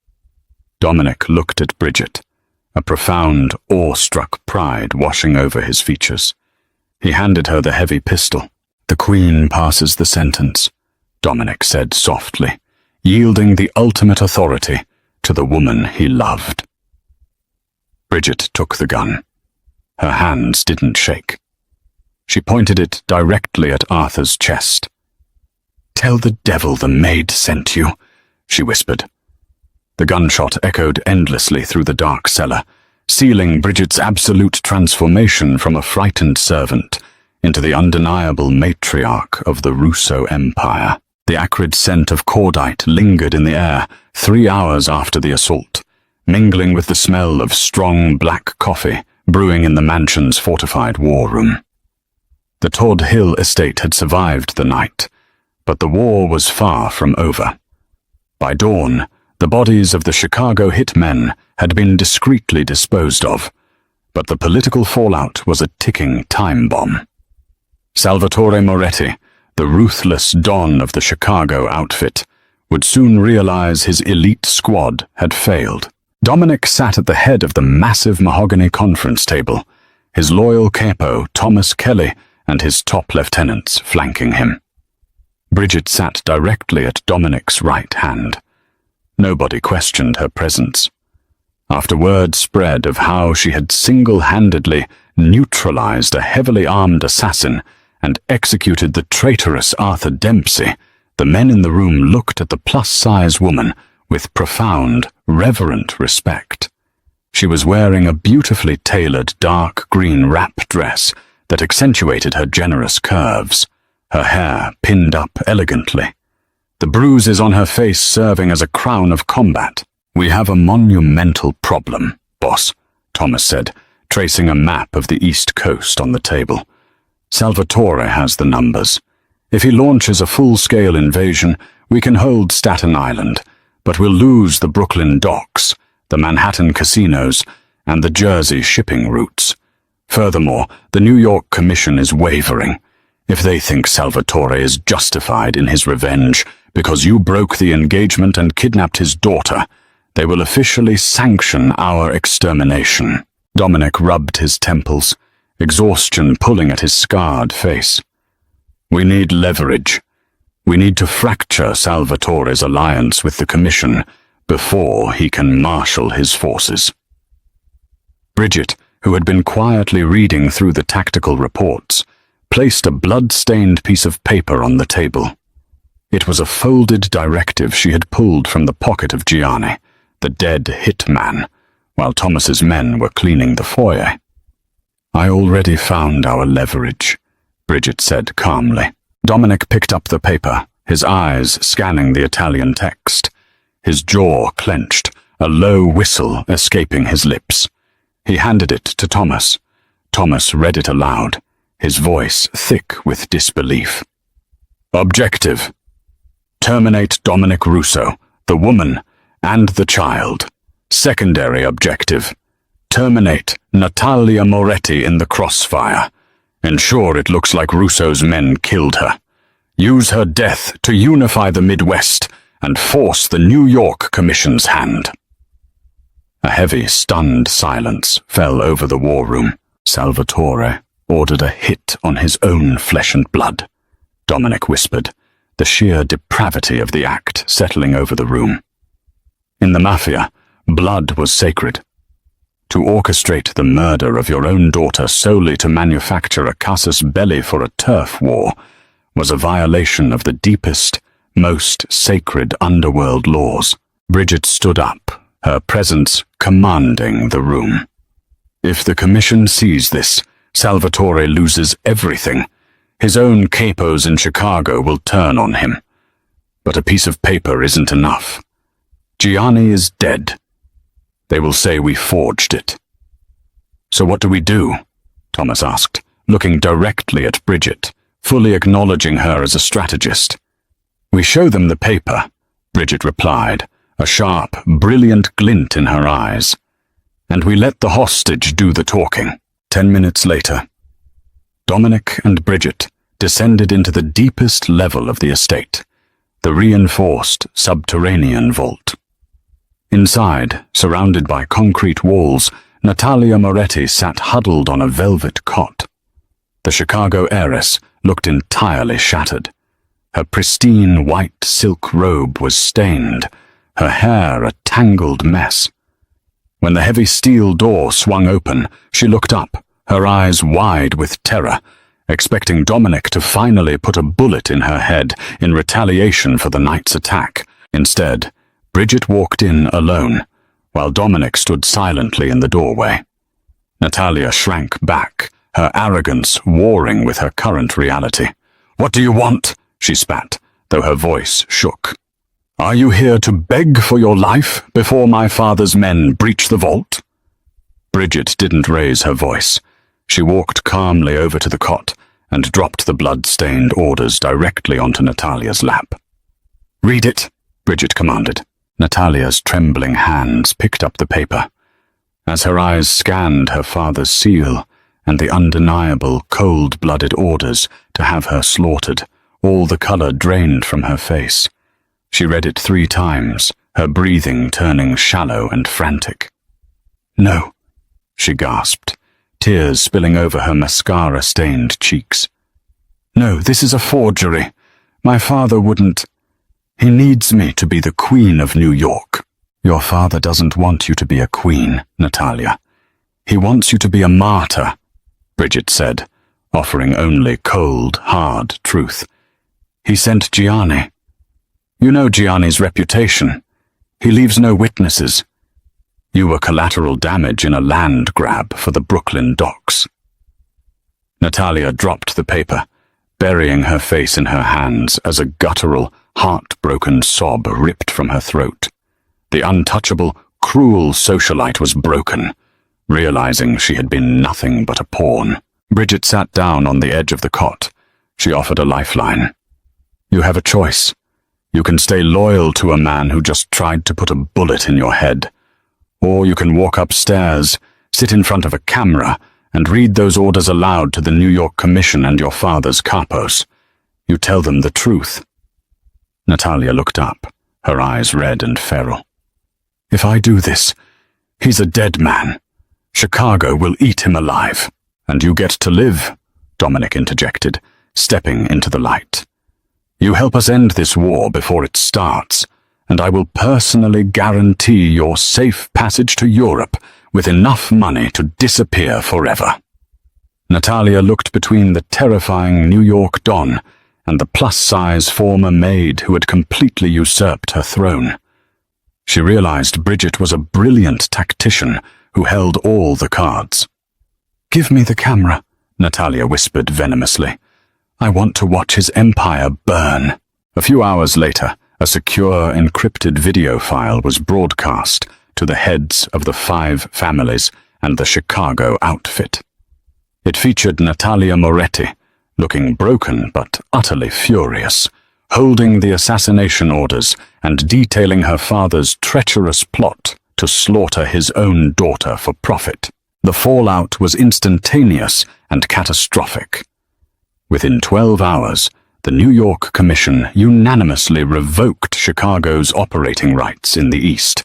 Dominic looked at Bridget, a profound, awestruck pride washing over his features. He handed her the heavy pistol. "The Queen passes the sentence," Dominic said softly, yielding the ultimate authority to the woman he loved. Bridget took the gun. Her hands didn't shake. She pointed it directly at Arthur's chest. "Tell the devil the maid sent you," she whispered. The gunshot echoed endlessly through the dark cellar, sealing Bridget's absolute transformation from a frightened servant into the undeniable matriarch of the Russo Empire. The acrid scent of cordite lingered in the air 3 hours after the assault, mingling with the smell of strong black coffee brewing in the mansion's fortified war room. The Todd Hill estate had survived the night, but the war was far from over. By dawn, the bodies of the Chicago hitmen had been discreetly disposed of, but the political fallout was a ticking time bomb. Salvatore Moretti, the ruthless don of the Chicago outfit, would soon realize his elite squad had failed. Dominic sat at the head of the massive mahogany conference table, his loyal capo Thomas Kelly and his top lieutenants flanking him. Bridget sat directly at Dominic's right hand. Nobody questioned her presence. After word spread of how she had single-handedly neutralized a heavily armed assassin and executed the traitorous Arthur Dempsey, the men in the room looked at the plus-size woman with profound, reverent respect. She was wearing a beautifully tailored dark green wrap dress that accentuated her generous curves, her hair pinned up elegantly, the bruises on her face serving as a crown of combat. "We have a monumental problem, boss," Thomas said, tracing a map of the East Coast on the table. "Salvatore has the numbers. If he launches a full-scale invasion, we can hold Staten Island, but we'll lose the Brooklyn docks, the Manhattan casinos, and the Jersey shipping routes. Furthermore, the New York Commission is wavering. If they think Salvatore is justified in his revenge because you broke the engagement and kidnapped his daughter, they will officially sanction our extermination. Dominic rubbed his temples, exhaustion pulling at his scarred face. We need leverage. We need to fracture Salvatore's alliance with the Commission before he can marshal his forces. Bridget, who had been quietly reading through the tactical reports, placed a blood-stained piece of paper on the table. It was a folded directive she had pulled from the pocket of Gianni, the dead hitman, while Thomas's men were cleaning the foyer. I already found our leverage, Bridget said calmly. Dominic picked up the paper, his eyes scanning the Italian text. His jaw clenched, a low whistle escaping his lips. He handed it to Thomas. Thomas read it aloud, his voice thick with disbelief. Objective: terminate Dominic Russo, the woman, and the child. Secondary objective: terminate Natalia Moretti in the crossfire. Ensure it looks like Russo's men killed her. Use her death to unify the Midwest and force the New York Commission's hand. A heavy, stunned silence fell over the war room. Salvatore ordered a hit on his own flesh and blood, Dominic whispered, the sheer depravity of the act settling over the room. In the Mafia, blood was sacred. To orchestrate the murder of your own daughter solely to manufacture a casus belli for a turf war was a violation of the deepest, most sacred underworld laws. Bridget stood up, her presence commanding the room. If the Commission sees this, Salvatore loses everything. His own capos in Chicago will turn on him. But a piece of paper isn't enough. Gianni is dead. They will say we forged it. So what do we do? Thomas asked, looking directly at Bridget, fully acknowledging her as a strategist. We show them the paper, Bridget replied, a sharp, brilliant glint in her eyes. And we let the hostage do the talking. 10 minutes later, Dominic and Bridget descended into the deepest level of the estate, the reinforced subterranean vault. Inside, surrounded by concrete walls, Natalia Moretti sat huddled on a velvet cot. The Chicago heiress looked entirely shattered. Her pristine white silk robe was stained, her hair a tangled mess. When the heavy steel door swung open, she looked up, her eyes wide with terror, expecting Dominic to finally put a bullet in her head in retaliation for the night's attack. Instead, Bridget walked in alone, while Dominic stood silently in the doorway. Natalia shrank back, her arrogance warring with her current reality. "What do you want?" she spat, though her voice shook. "Are you here to beg for your life before my father's men breach the vault?" Bridget didn't raise her voice. She walked calmly over to the cot and dropped the blood-stained orders directly onto Natalia's lap. "Read it," Bridget commanded. Natalia's trembling hands picked up the paper. As her eyes scanned her father's seal and the undeniable, cold-blooded orders to have her slaughtered, all the color drained from her face. She read it 3 times, her breathing turning shallow and frantic. "No," she gasped, tears spilling over her mascara-stained cheeks. "No, this is a forgery. My father wouldn't. He needs me to be the Queen of New York." "Your father doesn't want you to be a queen, Natalia. He wants you to be a martyr," Bridget said, offering only cold, hard truth. "He sent Gianni. You know Gianni's reputation. He leaves no witnesses. You were collateral damage in a land grab for the Brooklyn docks." Natalia dropped the paper, burying her face in her hands as a guttural, heartbroken sob ripped from her throat. The untouchable, cruel socialite was broken, realizing she had been nothing but a pawn. Bridget sat down on the edge of the cot. She offered a lifeline. You have a choice. You can stay loyal to a man who just tried to put a bullet in your head. Or you can walk upstairs, sit in front of a camera, and read those orders aloud to the New York Commission and your father's capos. You tell them the truth. Natalia looked up, her eyes red and feral. If I do this, he's a dead man. Chicago will eat him alive. And you get to live, Dominic interjected, stepping into the light. You help us end this war before it starts, and I will personally guarantee your safe passage to Europe with enough money to disappear forever. Natalia looked between the terrifying New York Don and the plus-size former maid who had completely usurped her throne. She realized Bridget was a brilliant tactician who held all the cards. Give me the camera, Natalia whispered venomously. I want to watch his empire burn. A few hours later, a secure encrypted video file was broadcast to the heads of the 5 families and the Chicago outfit. It featured Natalia Moretti, looking broken but utterly furious, holding the assassination orders and detailing her father's treacherous plot to slaughter his own daughter for profit. The fallout was instantaneous and catastrophic. Within 12 hours, the New York Commission unanimously revoked Chicago's operating rights in the East.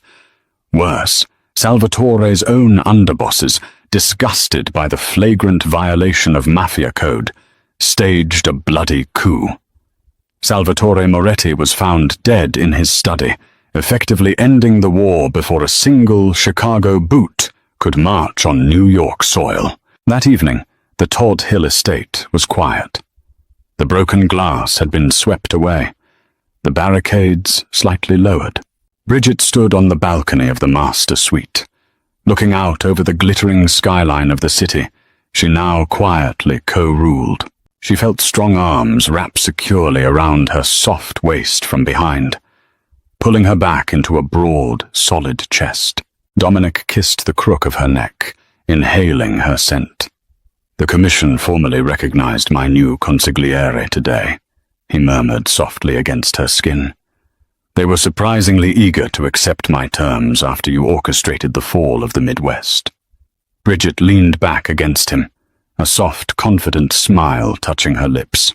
Worse, Salvatore's own underbosses, disgusted by the flagrant violation of Mafia code, staged a bloody coup. Salvatore Moretti was found dead in his study, effectively ending the war before a single Chicago boot could march on New York soil. That evening, the Todd Hill estate was quiet. The broken glass had been swept away, the barricades slightly lowered. Bridget stood on the balcony of the master suite. Looking out over the glittering skyline of the city, she now quietly co-ruled. She felt strong arms wrap securely around her soft waist from behind, pulling her back into a broad, solid chest. Dominic kissed the crook of her neck, inhaling her scent. The commission formally recognized my new consigliere today, he murmured softly against her skin. They were surprisingly eager to accept my terms after you orchestrated the fall of the Midwest. Bridget leaned back against him, a soft, confident smile touching her lips.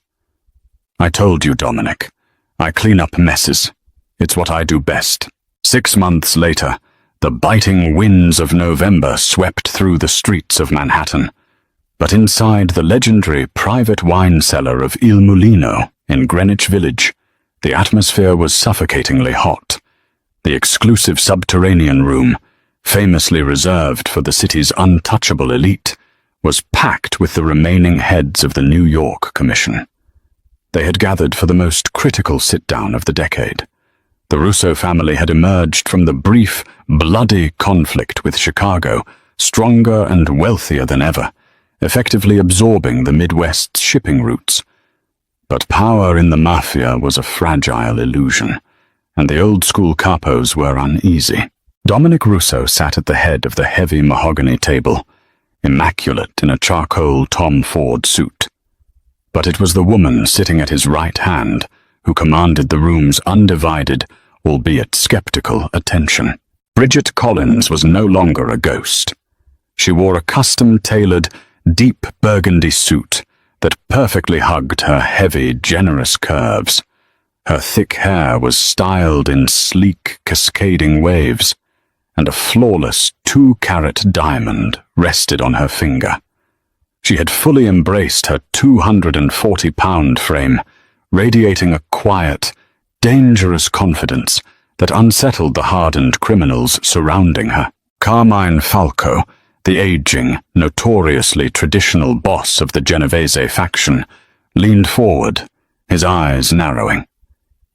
I told you, Dominic. I clean up messes. It's what I do best. 6 months later, the biting winds of November swept through the streets of Manhattan. But inside the legendary private wine cellar of Il Mulino in Greenwich Village, the atmosphere was suffocatingly hot. The exclusive subterranean room, famously reserved for the city's untouchable elite, was packed with the remaining heads of the New York Commission. They had gathered for the most critical sit-down of the decade. The Russo family had emerged from the brief, bloody conflict with Chicago, stronger and wealthier than ever, effectively absorbing the Midwest's shipping routes. But power in the Mafia was a fragile illusion, and the old-school capos were uneasy. Dominic Russo sat at the head of the heavy mahogany table, immaculate in a charcoal Tom Ford suit. But it was the woman sitting at his right hand who commanded the room's undivided, albeit skeptical, attention. Bridget Collins was no longer a ghost. She wore a custom-tailored, deep burgundy suit that perfectly hugged her heavy, generous curves. Her thick hair was styled in sleek, cascading waves, and a flawless 2-carat diamond rested on her finger. She had fully embraced her 240-pound frame, radiating a quiet, dangerous confidence that unsettled the hardened criminals surrounding her. Carmine Falco, the aging, notoriously traditional boss of the Genovese faction, leaned forward, his eyes narrowing.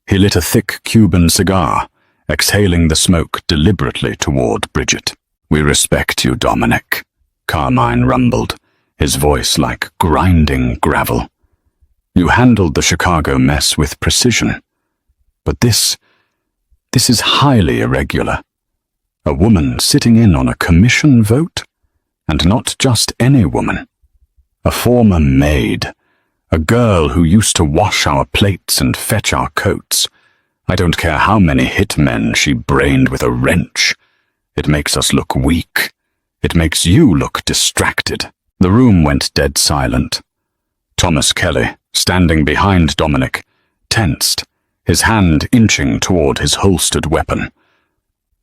He lit a thick Cuban cigar, exhaling the smoke deliberately toward Bridget. "We respect you, Dominic," Carmine rumbled, his voice like grinding gravel. "You handled the Chicago mess with precision. But this is highly irregular. A woman sitting in on a commission vote? And not just any woman. A former maid, A girl who used to wash our plates and fetch our coats. I don't care how many hitmen she brained with a wrench. It makes us look weak. It makes you look distracted." The room went dead silent. Thomas Kelly, standing behind Dominic, tensed, his hand inching toward his holstered weapon.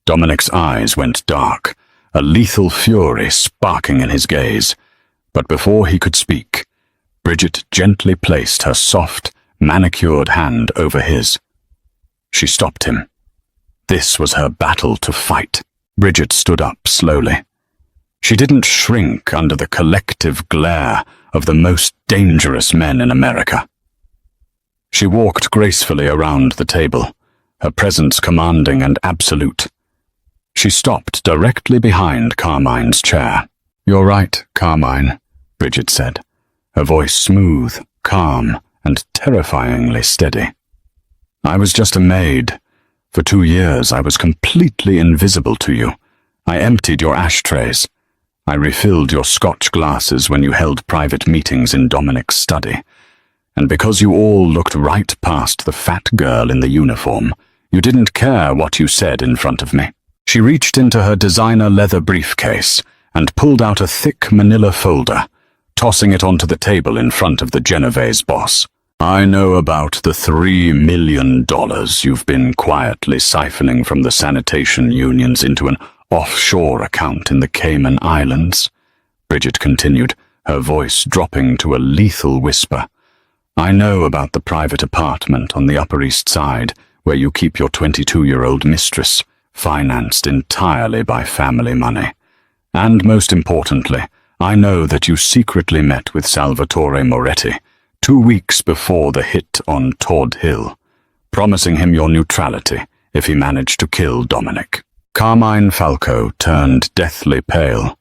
Dominic's eyes went dark, a lethal fury sparking in his gaze. But before he could speak, Bridget gently placed her soft, manicured hand over his. She stopped him. This was her battle to fight. Bridget stood up slowly. She didn't shrink under the collective glare of the most dangerous men in America. She walked gracefully around the table, her presence commanding and absolute. She stopped directly behind Carmine's chair. "You're right, Carmine," Bridget said, her voice smooth, calm, and terrifyingly steady. "I was just a maid. For 2 years I was completely invisible to you. I emptied your ashtrays. I refilled your scotch glasses when you held private meetings in Dominic's study. And because you all looked right past the fat girl in the uniform, you didn't care what you said in front of me." She reached into her designer leather briefcase and pulled out a thick manila folder, tossing it onto the table in front of the Genovese boss. "I know about the $3 million you've been quietly siphoning from the sanitation unions into an offshore account in the Cayman Islands," Bridget continued, her voice dropping to a lethal whisper. "I know about the private apartment on the Upper East Side where you keep your 22-year-old mistress, financed entirely by family money. And most importantly, I know that you secretly met with Salvatore Moretti 2 weeks before the hit on Todd Hill, promising him your neutrality if he managed to kill Dominic." Carmine Falco turned deathly pale.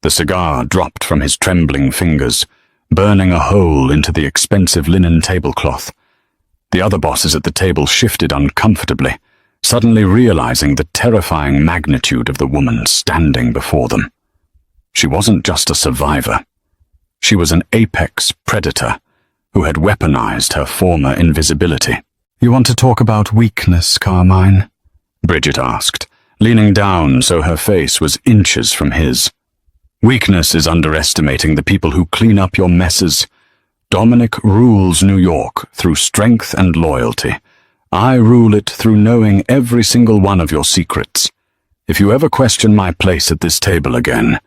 The cigar dropped from his trembling fingers, burning a hole into the expensive linen tablecloth. The other bosses at the table shifted uncomfortably, suddenly realizing the terrifying magnitude of the woman standing before them. She wasn't just a survivor. She was an apex predator who had weaponized her former invisibility. "You want to talk about weakness, Carmine?" Bridget asked, leaning down so her face was inches from his. "Weakness is underestimating the people who clean up your messes. Dominic rules New York through strength and loyalty. I rule it through knowing every single one of your secrets. If you ever question my place at this table again,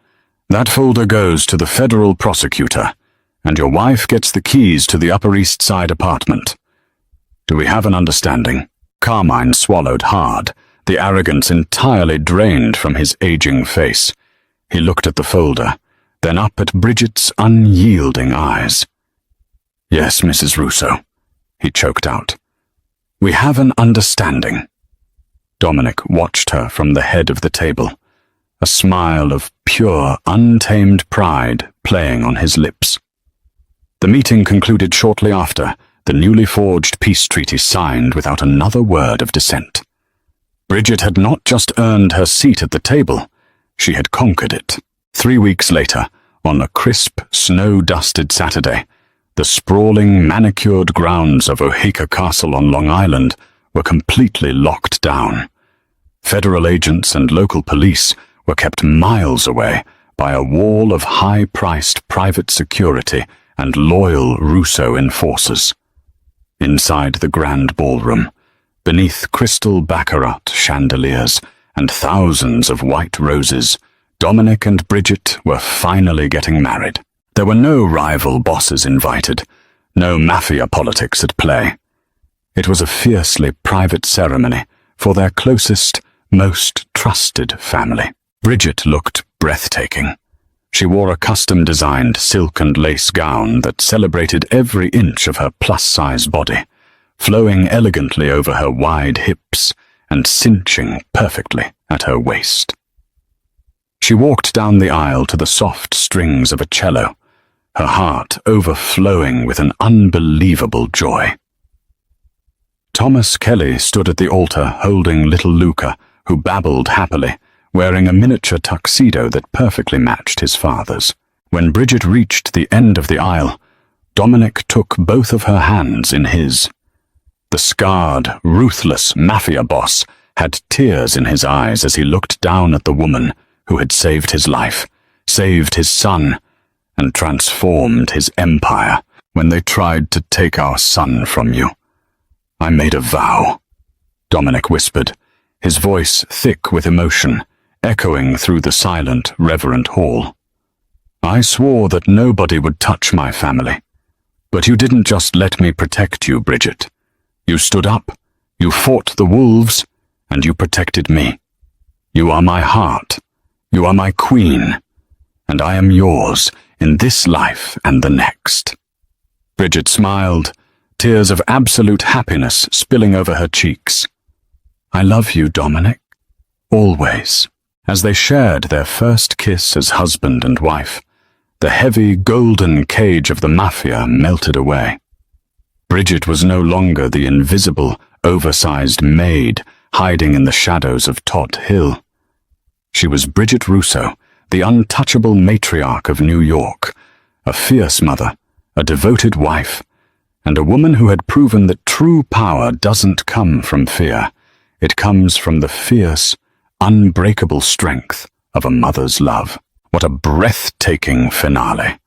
that folder goes to the federal prosecutor, and your wife gets the keys to the Upper East Side apartment. Do we have an understanding?" Carmine swallowed hard, the arrogance entirely drained from his aging face. He looked at the folder, then up at Bridget's unyielding eyes. "Yes, Mrs. Russo," he choked out. "We have an understanding." Dominic watched her from the head of the table, a smile of pure, untamed pride playing on his lips. The meeting concluded shortly after, the newly forged peace treaty signed without another word of dissent. Bridget had not just earned her seat at the table, she had conquered it. 3 weeks later, on a crisp, snow-dusted Saturday, the sprawling, manicured grounds of Oheka Castle on Long Island were completely locked down. Federal agents and local police were kept miles away by a wall of high-priced private security and loyal Russo enforcers. Inside the grand ballroom, beneath crystal baccarat chandeliers and thousands of white roses, Dominic and Bridget were finally getting married. There were no rival bosses invited, no Mafia politics at play. It was a fiercely private ceremony for their closest, most trusted family. Bridget looked breathtaking. She wore a custom-designed silk and lace gown that celebrated every inch of her plus-size body, flowing elegantly over her wide hips and cinching perfectly at her waist. She walked down the aisle to the soft strings of a cello, her heart overflowing with an unbelievable joy. Thomas Kelly stood at the altar holding little Luca, who babbled happily, wearing a miniature tuxedo that perfectly matched his father's. When Bridget reached the end of the aisle, Dominic took both of her hands in his. The scarred, ruthless Mafia boss had tears in his eyes as he looked down at the woman who had saved his life, saved his son, and transformed his empire when they tried to take our son from you. I made a vow, Dominic whispered, his voice thick with emotion, echoing through the silent, reverent hall. I swore that nobody would touch my family. But you didn't just let me protect you, Bridget. You stood up, you fought the wolves, and you protected me. You are my heart. You are my queen. And I am yours in this life and the next. Bridget smiled, tears of absolute happiness spilling over her cheeks. I love you, Dominic. Always. As they shared their first kiss as husband and wife, the heavy golden cage of the Mafia melted away. Bridget was no longer the invisible, oversized maid hiding in the shadows of Tot Hill. She was Bridget Russo, the untouchable matriarch of New York, a fierce mother, a devoted wife, and a woman who had proven that true power doesn't come from fear. It comes from the fierce, unbreakable strength of a mother's love. What a breathtaking finale.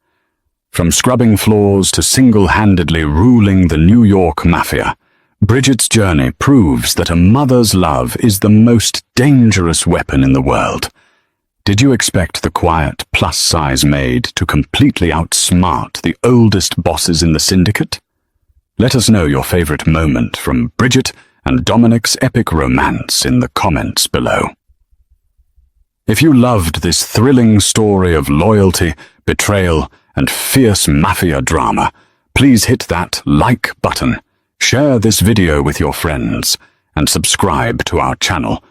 From scrubbing floors to single-handedly ruling the New York Mafia, Bridget's journey proves that a mother's love is the most dangerous weapon in the world. Did you expect the quiet, plus-size maid to completely outsmart the oldest bosses in the syndicate? Let us know your favorite moment from Bridget and Dominic's epic romance in the comments below. If you loved this thrilling story of loyalty, betrayal, and fierce Mafia drama, please hit that like button, share this video with your friends, and subscribe to our channel